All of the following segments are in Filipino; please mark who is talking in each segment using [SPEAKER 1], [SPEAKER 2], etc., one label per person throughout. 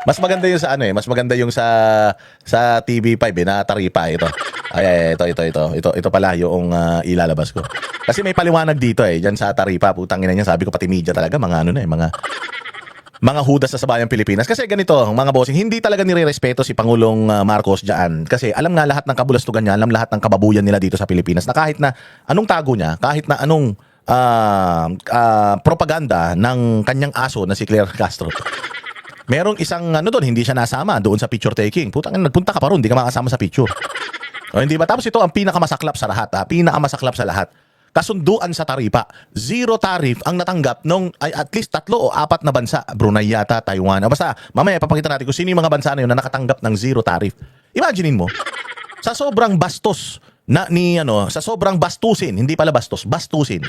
[SPEAKER 1] Mas maganda yung sa ano mas maganda yung sa TV5 na taripa ito. Ay, ito pala yung ilalabas ko. Kasi may paliwanag dito diyan sa taripa, putang ina niya, sabi ko pati media talaga mga ano na mga hudas sa bayang Pilipinas. Kasi ganito, mga bossing, hindi talaga nirerespeto si Pangulong Marcos diyan. Kasi alam nga lahat ng kabulastugan niya, alam lahat ng kababuyan nila dito sa Pilipinas na kahit na anong tago niya, kahit na anong propaganda ng kanyang aso na si Claire Castro. Merong isang doon, hindi siya nasama doon sa picture taking. Putang ina, nagpunta ka pa ron, hindi ka makasama sa picture. O hindi ba? Tapos ito ang pinakamasaklap sa lahat, pinakamasaklap sa lahat. Kasunduan sa taripa, zero tariff ang natanggap nung ay at least 3 o 4 na bansa. Brunei yata, Taiwan. Basta mamaya papakita natin kung sino yung mga bansa na yun na nakatanggap ng zero tariff. Imaginein mo, sa sobrang bastos sa sobrang bastusin, hindi pala bastos, bastusin.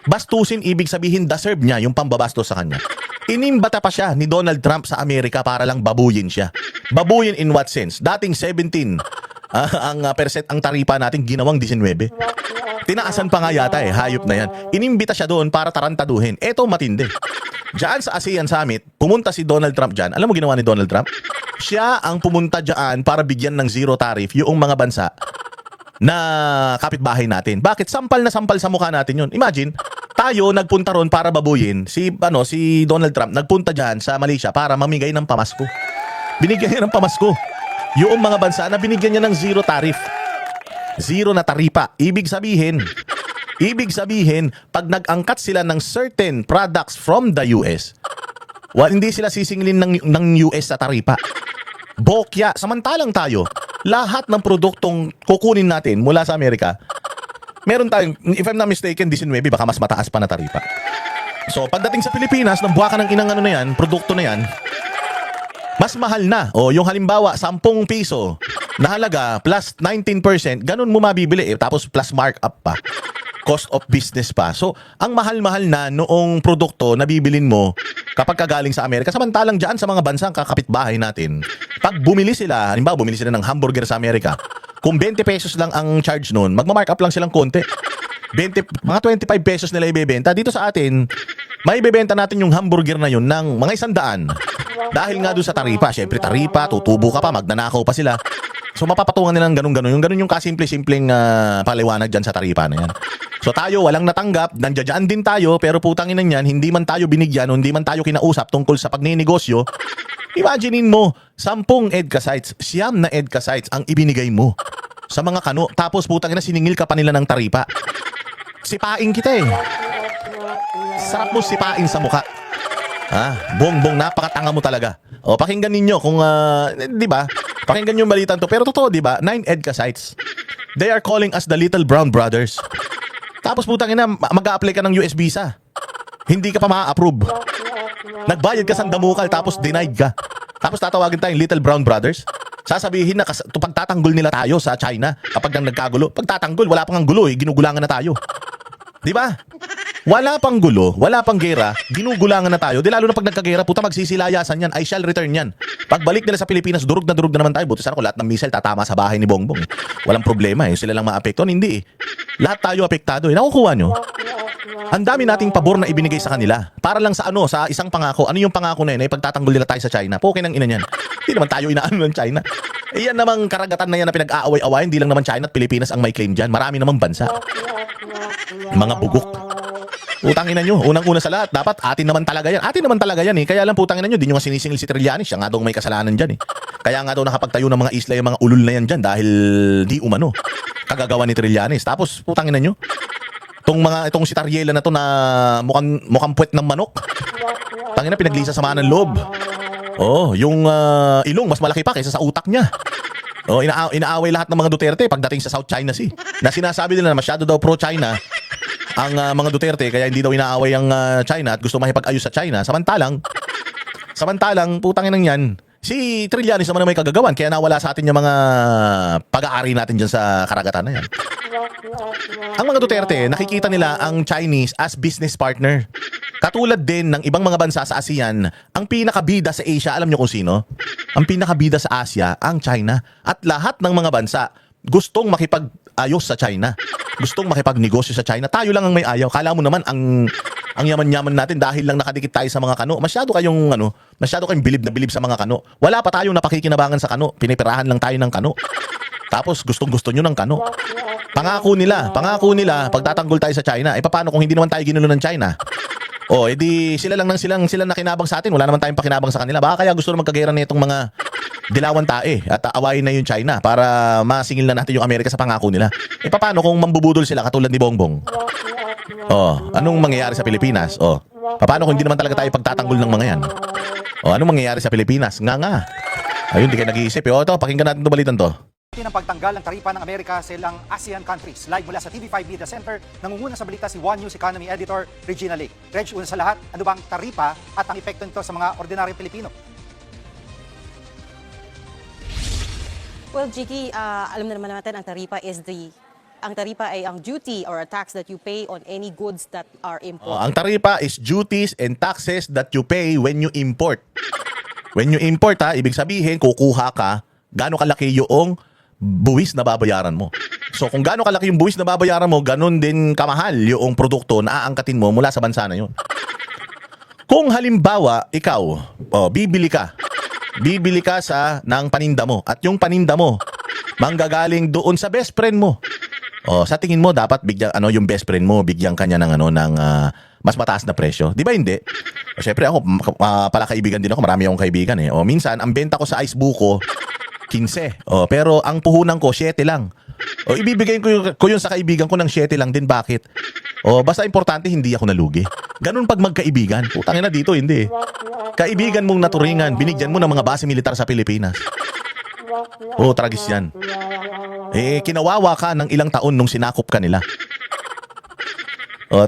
[SPEAKER 1] Bastusin ibig sabihin deserve niya yung pambabastos sa kanya. Inimbata pa siya ni Donald Trump sa Amerika para lang babuyin siya. Babuyin in what sense? Dating 17 ang percent ang taripa natin, ginawang 19. Tinaasan pa nga yata hayop na yan. Inimbita siya doon para tarantaduhin. Eto matindi. Diyan sa ASEAN Summit, pumunta si Donald Trump dyan. Alam mo ginawa ni Donald Trump? Siya ang pumunta dyan para bigyan ng zero tariff yung mga bansa na kapitbahay natin. Bakit? Sampal na sampal sa mukha natin yun. Imagine, tayo nagpunta ron para babuyin. Si Donald Trump nagpunta dyan sa Malaysia para mamigay ng pamasko. Binigyan niya ng pamasko. Yung mga bansa na binigyan niya ng zero tariff. Zero na taripa. Ibig sabihin, pag nag-angkat sila ng certain products from the US, hindi sila sisingilin ng US sa taripa. Bokya. Samantalang tayo, lahat ng produktong kukunin natin mula sa Amerika, meron tayong, if I'm not mistaken, 19, baka mas mataas pa na taripa. So, pagdating sa Pilipinas, ng buwaka ng inang produkto na yan, mas mahal na. O, yung halimbawa, 10 piso na halaga plus 19%, ganun mo mabibili tapos plus markup pa. Cost of business pa. So, ang mahal-mahal na noong produkto na bibilin mo kapag kagaling sa Amerika, samantalang dyan sa mga bansang kakapitbahay natin, pag bumili sila, halimbawa bumili sila ng hamburger sa Amerika, kung 20 pesos lang ang charge nun, magmamarkup lang silang konti. Mga 25 pesos nila ibebenta. Dito sa atin, may ibebenta natin yung hamburger na yun ng mga 100. Dahil nga doon sa taripa. Siyempre taripa, tutubo ka pa, magnanakaw pa sila. So mapapatungan nila ng ganun-ganun. Yung ganun yung kasimple-simpleng paliwanag dyan sa taripa na yan. So tayo, walang natanggap, nandiyan din tayo, pero putangin na yan, hindi man tayo binigyan, hindi man tayo kinausap tungkol sa pagninegosyo. Imaginein mo, 10 EDCA sites, 9 na EDCA sites ang ibinigay mo sa mga kano. Tapos putangin na siningil ka pa nila ng taripa. Sipain kita Sarap mo sipain sa mukha. Bongbong, napakatanga mo talaga. O, pakinggan ninyo kung, di ba? Pakinggan yung balitan to. Pero totoo, di ba? 9 EDCA sites. They are calling us the Little Brown Brothers. Tapos putangin na, mag-a-apply ka ng US visa. Hindi ka pa ma-approve. Nagbayad ka sa damukal, tapos denied ka. Tapos tatawagin tayong Little Brown Brothers. Sasabihin na pagtatanggol nila tayo sa China kapag nagkagulo. Pagtatanggol, wala pang gulo ginugulangan na tayo. Di ba? Wala pang gulo, wala pang gera, ginugulangan na tayo. Di lalo na pag nagkagera, puta magsisilayasan yan. I shall return yan. Pagbalik nila sa Pilipinas, durug na naman tayo. Buti sana kung lahat ng missile tatama sa bahay ni Bongbong. Walang problema sila lang maapektuhan. Hindi Lahat tayo apektado Nakukuha nyo? Ang dami nating pabor na ibinigay sa kanila. Para lang sa sa isang pangako. Ano yung pangako na yun? Pagtatanggol nila tayo sa China. Poke ng ina niyan. Hindi naman tayo inaano ng China. Iyan namang karagatan na yan na pinag-aaway-awayan. Hindi lang naman China at Pilipinas ang may claim dyan. Marami namang bansa. Mga bugok. Utangin nyo, unang-una sa lahat, dapat atin naman talaga yan. Atin naman talaga yan Kaya lang putangin nyo, di nyo nga sinisingil si Trillanes. Siya nga daw may kasalanan dyan Kaya nga daw nakapagtayo ng mga isla yung mga ulul na yan dyan dahil di umano kagagawa ni Trillanes. Tapos putangin nyo, itong si Tariela na to na mukhang puwet ng manok. Tangin na, pinaglisa sa mga ng loob. Yung ilong mas malaki pa kaysa sa utak niya. Inaaway lahat ng mga Duterte pagdating sa South China Sea. Na sinasabi nila na masyado daw pro-China ang mga Duterte, kaya hindi daw inaaway ang China at gusto makipag-ayos sa China. Samantalang putangin ng yan, si Trillanes naman may kagagawan, kaya nawala sa atin yung mga pag-aari natin dyan sa karagatan na yan. Ang mga Duterte, nakikita nila ang Chinese as business partner. Katulad din ng ibang mga bansa sa ASEAN, ang pinakabida sa Asia, alam nyo kung sino? Ang pinakabida sa Asia, ang China. At lahat ng mga bansa, gustong makipag-ayos sa China. Gustong makipagnegosyo sa China. Tayo lang ang may ayaw. Kala mo naman ang ang yaman-yaman natin dahil lang nakadikit tayo sa mga kano. Masyado kayong bilib na bilib sa mga kano. Wala pa tayong napakikinabangan sa kano. Pinipirahan lang tayo ng kano. Tapos gustong-gusto nyo ng kano. Pangako nila, pagtatanggol tayo sa China. Paano kung hindi naman tayo ginulo ng China? Edi sila nakinabang sa atin. Wala naman tayong pakinabang sa kanila. Baka kaya gusto na magkagera na itong mga dilawan tae at awayin na yung China para masingil na natin yung Amerika sa pangako nila. Paano kung mambubudol sila katulad ni Bongbong? Anong mangyayari sa Pilipinas? Paano kung hindi naman talaga tayo pagtatanggol ng mga yan? Anong mangyayari sa Pilipinas? Nga. Ayun, di kayo nag-iisip. Ito, pakinggan natin itong balitan to.
[SPEAKER 2] Ng pagtanggal ng taripa ng Amerika sa ilang ASEAN countries. Live mula sa TV5 Media Center, nangunguna sa balita si One News Economy Editor Regina Lake. Reg, una sa lahat, ano bang taripa at ang epekto nito sa mga ordinaryong Pilipino?
[SPEAKER 3] Well, Jiggy, alam na naman natin ang taripa ay ang duty or a tax that you pay on any goods that are imported.
[SPEAKER 1] Ang taripa is duties and taxes that you pay when you import. When you import, ibig sabihin, kukuha ka, gaano kalaki yung buwis na babayaran mo. So kung gaano kalaki yung buwis na babayaran mo, ganun din kamahal yung produkto na aangkatin mo mula sa bansa na yun. Kung halimbawa, ikaw, bibili ka ng paninda mo at yung paninda mo manggagaling doon sa best friend mo. Sa tingin mo dapat yung best friend mo bigyan kanya ng mas mataas na presyo. Di ba hindi? Syempre ako pala kaibigan din ako, marami akong kaibigan eh. Minsan ang benta ko sa ice buko 15. Pero ang puhunan ko 7 lang. Ibibigay ko yun sa kaibigan ko ng 7 lang din. Bakit? Basta importante hindi ako nalugi. Ganun pag magkaibigan. Putangin na dito, hindi. Kaibigan mong naturingan, binigyan mo ng mga base militar sa Pilipinas. Tragis yan. Kinawawa ka ng ilang taon nung sinakop ka nila.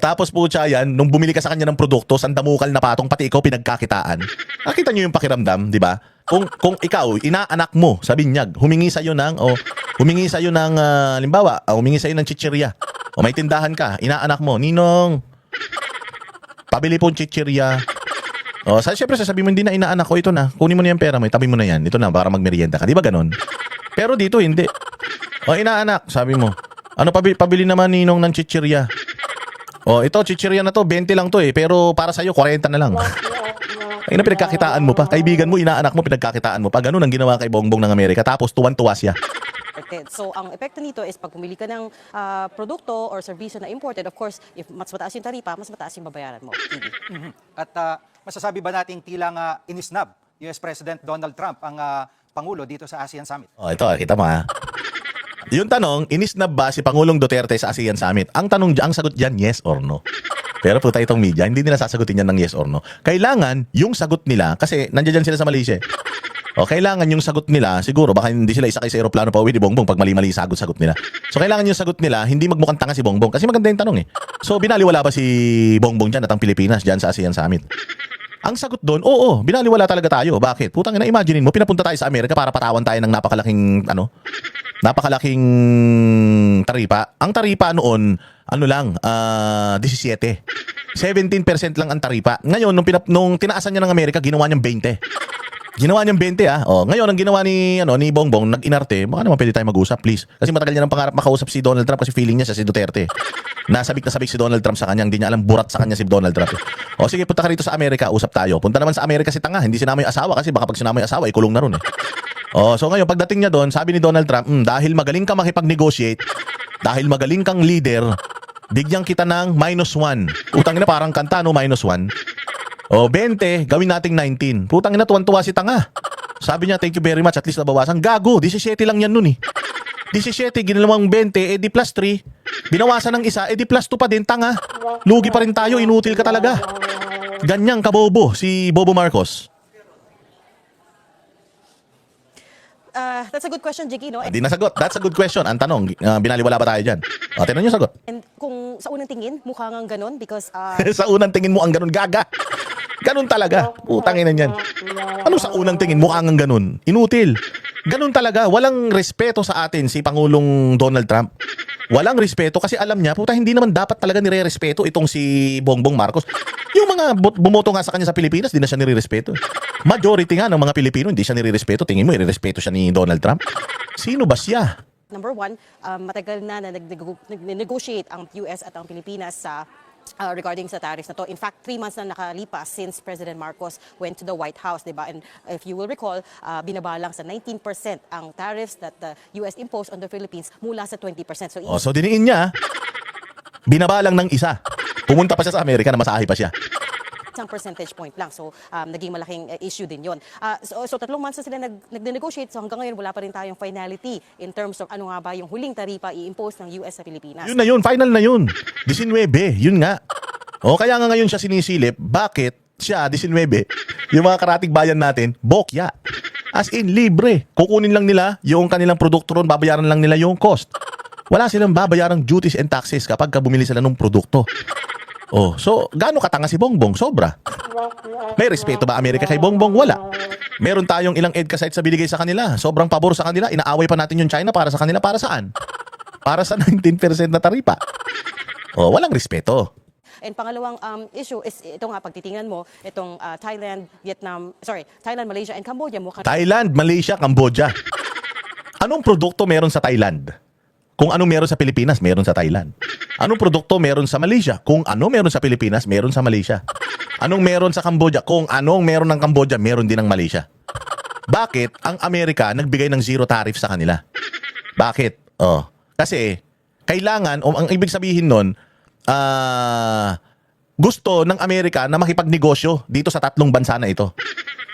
[SPEAKER 1] Tapos po yan, nung bumili ka sa kanya ng produkto, sandamukal na patong, pati ikaw pinagkakitaan. Nakita nyo yung pakiramdam, di ba? Kung ikaw, inaanak mo sa binyag, humingi sa'yo ng chichirya. May tindahan ka, inaanak mo, Ninong, pabili po ng chichirya. Siyempre sasabihin mo, hindi na inaanak ko, ito na, kunin mo na yung pera mo, itabi mo na yan, ito na, para magmerienda ka. Di ba ganon? Pero dito, hindi. Inaanak, sabi mo, pabili naman Ninong ng chichirya. Ito, chichirya na to, 20 lang to pero para sa'yo, 40 na lang. Ay na pinagkakitaan mo pa. Kaibigan mo, inaanak mo, pinagkakitaan mo pa. Ganun ang ginawa kay Bongbong ng Amerika. Tapos tuwan-tuwa siya.
[SPEAKER 3] Okay. So, ang epekto nito is pag pumili ka ng produkto or serbisyo na imported, of course, if mas mataas yung taripa, mas mataas yung babayaran mo.
[SPEAKER 2] At masasabi ba nating tila inisnab US President Donald Trump ang Pangulo dito sa ASEAN Summit?
[SPEAKER 1] Ito, kita mo ha. Yung tanong, inisnab ba si Pangulong Duterte sa ASEAN Summit? Ang sagot dyan, yes or no. Pero puta itong media, hindi nila sasagutin yan ng yes or no. Kailangan yung sagot nila, kasi nandiyan sila sa Malaysia. Kailangan yung sagot nila, siguro baka hindi sila isakay sa aeroplano pa uwi ni Bongbong pag mali-mali sagot nila. So kailangan yung sagot nila, hindi magmukhang tanga si Bongbong. Kasi maganda yung tanong eh. So binaliwala ba si Bongbong dyan at ang Pilipinas dyan sa ASEAN Summit? Ang sagot doon, oo, binaliwala talaga tayo. Bakit? Putang ina, imaginein mo, pinapunta tayo sa Amerika para patawan tayo ng napakalaking taripa. Ang taripa noon, 17. 17% lang ang taripa. Ngayon, nung tinaasan niya ng Amerika, ginawa niyang 20. Ginawa niyang 20 ngayon, ang ginawa ni Bongbong, nag-inarte, baka naman pwede tayo mag-usap, please. Kasi matagal niya ng pangarap makausap si Donald Trump kasi feeling niya siya si Duterte. Nasabik na sabik si Donald Trump sa kanya, hindi niya alam, burat sa kanya si Donald Trump. Sige, punta ka rito sa Amerika, usap tayo. Punta naman sa Amerika si tanga, hindi sinama yung asawa kasi baka pag sinama yung asawa, ikulong na ron eh. So ngayon, pagdating niya doon, sabi ni Donald Trump, dahil magaling ka makipag-negotiate, dahil magaling kang leader, bigyan kita ng -1. Utang na parang kanta, no? -1. 20, gawin nating 19. Putang ina, tuwan-tuwa si tanga. Sabi niya, thank you very much, at least nabawasan. Gago, 17 lang yan nun eh. 17, ginalawang 20, di plus 3. Binawasan ng isa, di plus 2 pa din, tanga. Lugi pa rin tayo, inutil ka talaga. Ganyang kabobo, si Bobo Marcos.
[SPEAKER 3] That's a good question, Jiggy, no?
[SPEAKER 1] Hindi nasagot. That's a good question. Ang tanong, binaliwala ba tayo dyan? Tinanong yung sagot.
[SPEAKER 3] And kung sa unang tingin, mukha ngang ganon because...
[SPEAKER 1] Sa unang tingin mo ang ganun, gaga. Ganun talaga. Putangin na yan. Ano sa unang tingin, mukha ngang ganun? Inutil. Ganun talaga. Walang respeto sa atin si Pangulong Donald Trump. Walang respeto kasi alam niya, puta, hindi naman dapat talaga nire-respeto itong si Bongbong Marcos. Yung mga bumoto nga sa kanya sa Pilipinas, di na siya nire-respeto. Majority nga ng mga Pilipino, hindi siya nire-respeto. Tingin mo, nire-respeto siya ni Donald Trump? Sino ba siya?
[SPEAKER 3] Number one, matagal na nag-negotiate ang US at ang Pilipinas sa regarding sa tariffs na to. In fact, 3 months na nakalipas since President Marcos went to the White House, di ba? And if you will recall, binabalang sa 19% ang tariffs that the US imposed on the Philippines mula sa 20%. So,
[SPEAKER 1] So diniin niya, binabalang ng isa. Pumunta pa siya sa Amerika na masahe pa siya.
[SPEAKER 3] isang percentage point lang. So, naging malaking issue din yon. So 3 months na sila nag-negotiate. So, hanggang ngayon, wala pa rin tayong finality in terms of ano nga ba yung huling taripa i-impose ng US sa Pilipinas.
[SPEAKER 1] Yun na yun, final na yun. 19, yun nga. O kaya nga ngayon siya sinisilip, bakit siya, 19, yung mga karatig bayan natin, bokya. As in, libre. Kukunin lang nila yung kanilang produkto ron, babayaran lang nila yung cost. Wala silang babayarang duties and taxes kapag bumili sila ng produkto. Oh, so gaano katanga si Bongbong? Sobra. May respeto ba Amerika kay Bongbong? Wala. Meron tayong ilang EDCA sites sa binigay sa kanila. Sobrang pabor sa kanila. Inaaway pa natin yung China para sa kanila. Para saan? Para sa 19% na taripa. Oh, walang respeto.
[SPEAKER 3] And pangalawang issue is ito nga, pagtitingnan mo, itong Thailand, Malaysia, and Cambodia.
[SPEAKER 1] Thailand, Malaysia, Cambodia. Anong produkto meron sa Thailand? Kung anong meron sa Pilipinas, meron sa Thailand. Anong produkto meron sa Malaysia? Kung ano meron sa Pilipinas, meron sa Malaysia. Anong meron sa Cambodia? Kung anong meron ng Cambodia, meron din ng Malaysia. Bakit ang Amerika nagbigay ng zero tariff sa kanila? Bakit? Oh, kasi kailangan, ang ibig sabihin nun, gusto ng Amerika na makipagnegosyo dito sa 3 bansa na ito.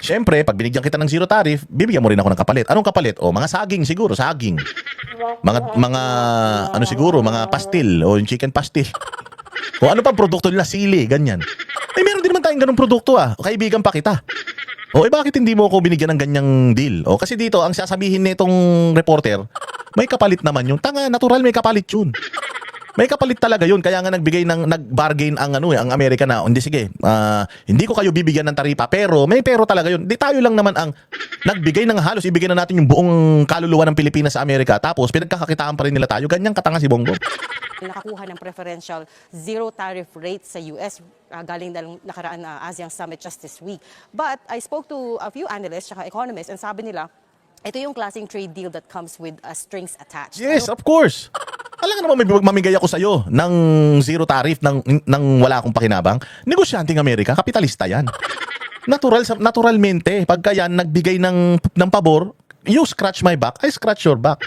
[SPEAKER 1] Siyempre, pag binigyan kita ng zero tariff, bibigyan mo rin ako ng kapalit. Anong kapalit? O, mga saging siguro, saging. Mga siguro, mga pastil o yung chicken pastil. O ano pa produkto nila, sili, ganyan. Eh, meron din naman tayong ganung produkto Kaibigan pa kita. O, bakit hindi mo ako binigyan ng ganyang deal? O, kasi dito, ang sasabihin nitong reporter, may kapalit naman yung tanga, natural may kapalit yun. May kapalit talaga yun. Kaya nga nag-bargain ang Amerika na, hindi sige, hindi ko kayo bibigyan ng taripa, pero may pero talaga yun. Di tayo lang naman ang nagbigay ng halos, ibigay na natin yung buong kaluluwa ng Pilipinas sa Amerika, tapos pinagkakakitaan pa rin nila tayo. Ganyang katanga si Bongbong.
[SPEAKER 3] Nakakuha ng preferential zero tariff rate sa US galing na nakaraan ASEAN Summit just this week. But I spoke to a few analysts at economists and sabi nila, ito yung klaseng trade deal that comes with strings attached.
[SPEAKER 1] Yes, of course. Alam nga naman may mamigay ako sa'yo ng zero tariff ng wala akong pakinabang. Negosyanteng Amerika, kapitalista yan. Naturalmente, pagka yan nagbigay ng pabor, you scratch my back, I scratch your back.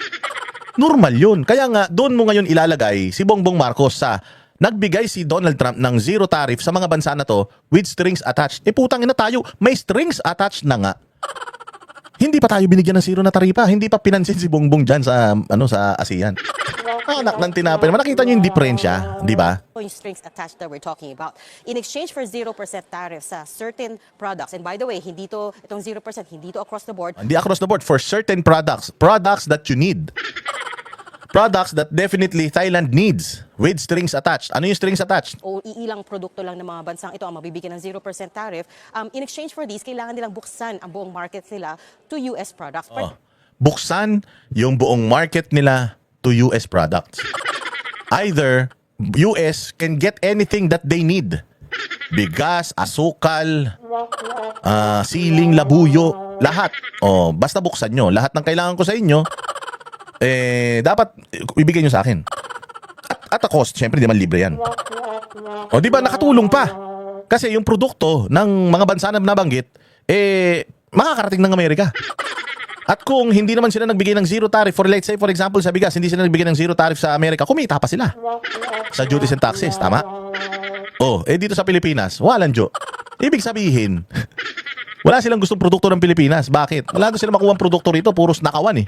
[SPEAKER 1] Normal yun. Kaya nga, doon mo ngayon ilalagay si Bongbong Marcos sa nagbigay si Donald Trump ng zero tariff sa mga bansa na to with strings attached. Eh putang ina tayo, may strings attached na nga. Hindi pa tayo binigyan ng zero na taripa. Hindi pa pinansin si Bongbong dyan sa ASEAN. Anak ng tinapay. Nakita niyo yung diferensya, di ba?
[SPEAKER 3] Yung strings attached that we're talking about. In exchange for 0% tariff sa certain products, and by the way, itong 0%, hindi to across the board.
[SPEAKER 1] Hindi across the board. For certain products that you need. Products that definitely Thailand needs with strings attached. Ano yung strings attached?
[SPEAKER 3] O iilang produkto lang ng mga bansang ito ang mabibigyan ng 0% tariff. In exchange for these, kailangan nilang buksan ang buong market nila to US products.
[SPEAKER 1] Buksan yung buong market nila to US products. Either US can get anything that they need. Bigas, asukal, siling, labuyo, lahat. Basta buksan nyo. Lahat ng kailangan ko sa inyo, dapat ibigay nyo sa akin. At a cost, syempre di man libre yan. Di ba nakatulong pa? Kasi yung produkto ng mga bansa na nabanggit, makakarating ng Amerika. At kung hindi naman sila nagbigay ng zero tariff, let's say for example sa bigas, hindi sila nagbigay ng zero tariff sa Amerika, kumita pa sila sa duties and taxes, tama? Dito sa Pilipinas, walang jo. Ibig sabihin, wala silang gustong produkto ng Pilipinas. Bakit? Wala doon sila makuha ang produkto rito, puros nakawan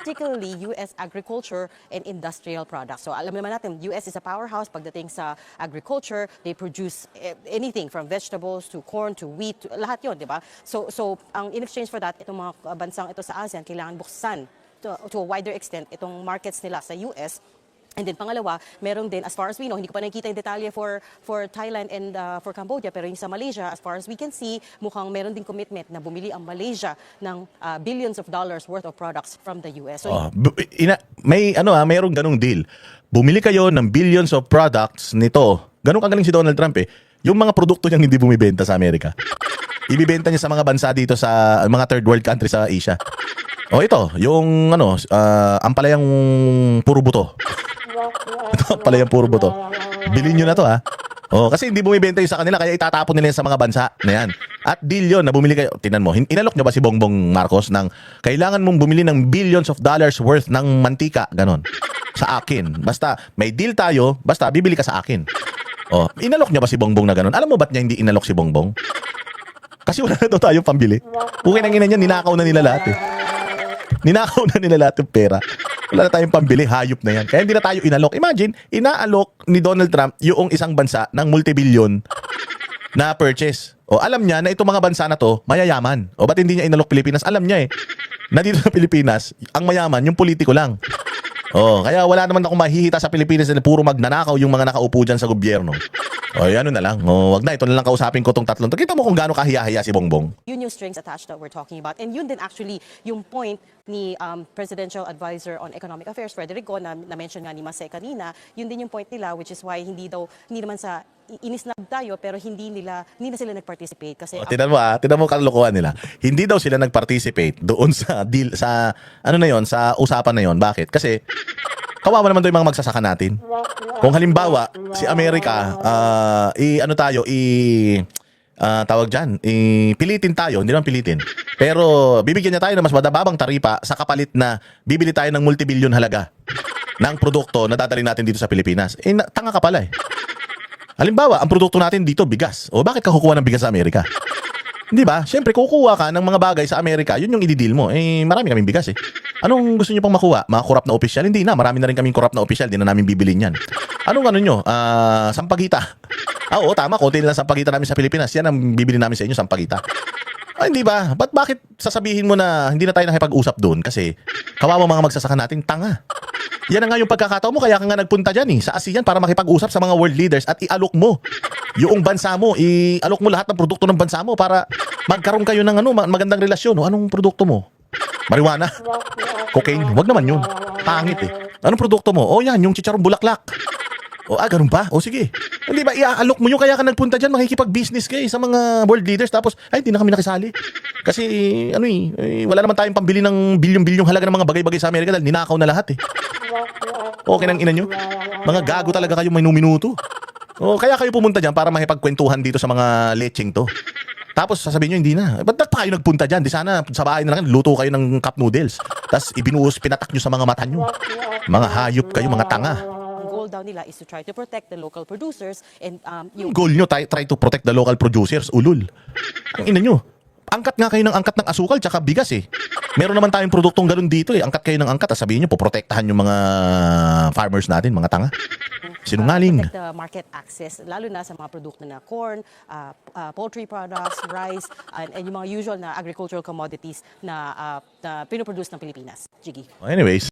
[SPEAKER 3] particularly US agriculture and industrial products. So alam naman natin, US is a powerhouse pagdating sa agriculture. They produce anything from vegetables to corn to wheat, lahat yon, di ba? So ang in exchange for that, itong mga bansang ito sa ASEAN, kailangan buksan to a wider extent itong markets nila sa US. And then pangalawa, meron din, as far as we know, hindi ko pa nakikita yung detalye for Thailand and for Cambodia, pero yung sa Malaysia, as far as we can see, mukhang meron din commitment na bumili ang Malaysia ng billions of dollars worth of products from the US. So,
[SPEAKER 1] mayroong ganung deal. Bumili kayo ng billions of products nito. Ganun kagaling si Donald Trump Yung mga produkto niyang hindi bumibenta sa Amerika. Ibibenta niya sa mga bansa dito sa mga third world countries sa Asia. Ito, yung ampalayang puro buto. Ito, ampalayang puro buto. Bilhin nyo na to Oh, kasi hindi bumibenta yun sa kanila kaya itatapon nila yan sa mga bansa na yan. At deal yun na bumili kayo. Tinan mo, inalok nyo ba si Bongbong Marcos ng kailangan mong bumili ng billions of dollars worth ng mantika, ganon, sa akin. Basta may deal tayo, basta bibili ka sa akin. Oh, inalok nyo ba si Bongbong na ganon? Alam mo ba't niya hindi inalok si Bongbong? Kasi wala na daw tayong pambili. Okay nang ina niya, ninakaw na nila lahat eh. Ninakaw na nila lahat yung pera. Wala na tayong pambili, hayop na yan. Kaya hindi na tayo inalok. Imagine, inaalok ni Donald Trump yung isang bansa ng multibillion na purchase. O alam niya na itong mga bansa na to, mayayaman. O ba't hindi niya inalok Pilipinas? Alam niya eh, na dito sa Pilipinas, ang mayaman, yung politiko lang. Oh, kaya wala naman akong mahihita sa Pilipinas na puro magnanakaw yung mga nakaupo dyan sa gobyerno. O, ano na lang. O, wag na. Ito na lang kausapin ko tong tatlong. Kita mo kung gaano kahiya-hiya si Bongbong.
[SPEAKER 3] Yun yung strings attached that we're talking about. And yun din actually yung point ni Presidential Advisor on Economic Affairs, Frederick Go, na-mention nga ni Mase kanina. Yun din yung point nila, which is why hindi naman sa inisnab tayo, pero hindi na sila nag-participate. Kasi
[SPEAKER 1] O, tinan mo kalokohan nila. Hindi daw sila nag-participate doon sa deal, sa ano na yon, sa usapan na yon. Bakit? Kasi kawawa naman daw yung mga magsasaka natin. Kung halimbawa, si Amerika, tawag dyan, pilitin tayo, hindi naman pilitin. Pero bibigyan niya tayo ng mas madababang taripa sa kapalit na bibili tayo ng multibillion halaga ng produkto na dadalhin natin dito sa Pilipinas. Tanga ka pala eh. Halimbawa, ang produkto natin dito, bigas. O bakit ka kukuha ng bigas sa Amerika? Hindi ba? Siyempre, kukuha ka ng mga bagay sa Amerika, yun yung i-deal mo. Marami kaming bigas eh. Anong gusto niyo pang makuha? Mga korap na opisyal? Hindi na, marami na rin kaming korap na opisyal, di na namin bibilin yan. Anong ano nyo? Sampagita. Oo, tama, konti lang sampagita namin sa Pilipinas. Yan ang bibili namin sa inyo, sampagita. Hindi ba? Bakit sasabihin mo na hindi na tayo nakipag-usap doon? Kasi kawawa mga magsasaka natin, tanga. Yan na nga yung pagkakataon mo, kaya ka nga nagpunta dyan sa ASEAN para makipag-usap sa mga world leaders at ialok mo yung bansa mo, ialok mo lahat ng produkto ng bansa mo para magkaroon kayo ng magandang relasyon. Anong produkto mo? Marijuana? Cocaine? Wag naman yun. Pangit eh. Anong produkto mo? Yan, yung chicharong bulaklak. Ganun ba? Sige. Hindi ba, iaalok mo yun, kaya ka nagpunta dyan, makikipag-business kayo sa mga world leaders, tapos, hindi na kami nakisali. Kasi, wala naman tayong pambili ng bilyong-bilyong halaga ng mga bagay-bagay sa Amerika dahil ninakaw na lahat eh. Okay nang ina nyo? Mga gago talaga kayo may minuto. Kaya kayo pumunta dyan para makipagkwentuhan dito sa mga lecheng to. Tapos sasabihin nyo, hindi na. Ba't pa kayo nagpunta dyan? Di sana sa bahay na lang, luto kayo ng cup noodles. Tapos pinatak nyo sa mga mata nyo. Mga hayop kayo, mga tanga.
[SPEAKER 3] ang goal daw nila is to try to protect the local producers and
[SPEAKER 1] Yung goal nyo, try to protect the local producers. Ulul. Ang ina nyo. Angkat nga kayo ng angkat ng asukal tsaka bigas eh. Meron naman tayong produktong ganun dito eh. Angkat kayo ng angkat. Sabihin nyo, poprotektahan yung mga farmers natin, mga tanga. Sinungaling.
[SPEAKER 3] protect the market access, lalo na sa mga produkto na corn, poultry products, rice, and yung mga usual na agricultural commodities na pinoproduce ng Pilipinas. Jiggy.
[SPEAKER 1] Anyways.